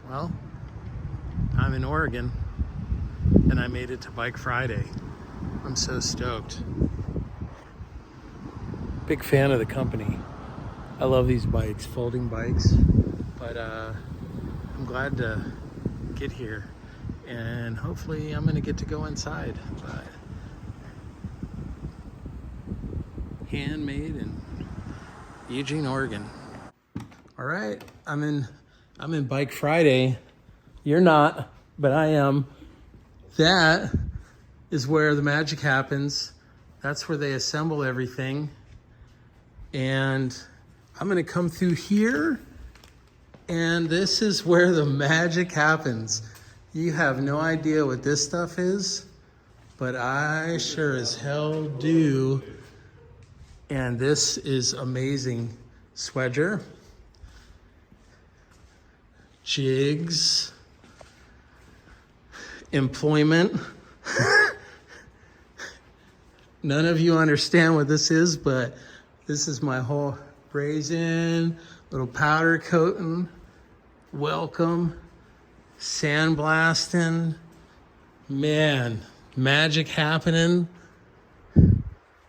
Well, I'm in Oregon and I made it to Bike Friday. I'm so stoked. Big fan of the company. I love these bikes, folding bikes, but I'm glad to get here and hopefully I'm gonna get to go inside. But handmade in Eugene, Oregon. All right, I'm in Bike Friday. You're not, but I am. That is where the magic happens. That's where they assemble everything. And I'm gonna come through here, and this is where the magic happens. You have no idea what this stuff is, but I sure as hell do. And this is amazing. Swedger, jigs, employment. None of you understand what this is, but this is my whole brazen, little powder coating, welcome, sandblasting. Man, magic happening.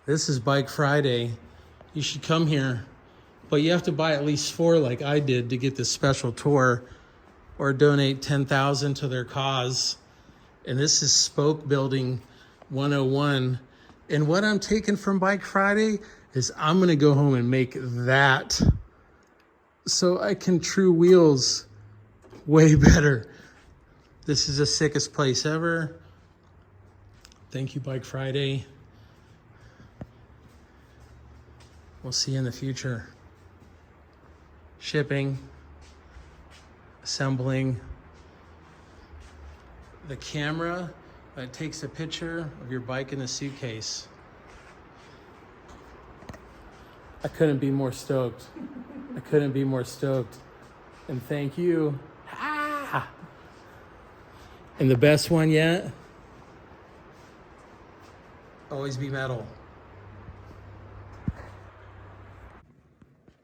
This is Bike Friday. You should come here, but you have to buy at least 4 like I did to get this special tour, or donate 10,000 to their cause. And this is Spoke Building 101. And what I'm taking from Bike Friday is I'm gonna go home and make that so I can true wheels way better. This is the sickest place ever. Thank you, Bike Friday. We'll see you in the future. Shipping, assembling. The camera that takes a picture of your bike in a suitcase. I couldn't be more stoked. I couldn't be more stoked. And thank you. Ah! And the best one yet, always be metal.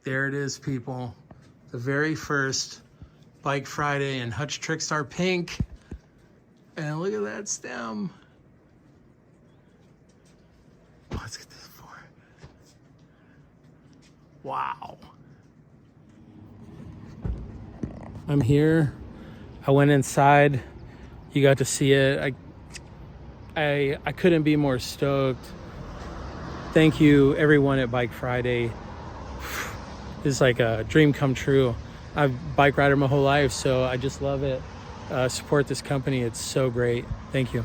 There it is, people. The very first Bike Friday in Hutch Trickstar Pink. And look at that stem. Let's get this for. Wow. I'm here. I went inside. You got to see it. I couldn't be more stoked. Thank you, everyone at Bike Friday. This is like a dream come true. I've bike rider my whole life, so I just love it. Support this company. It's so great. Thank you.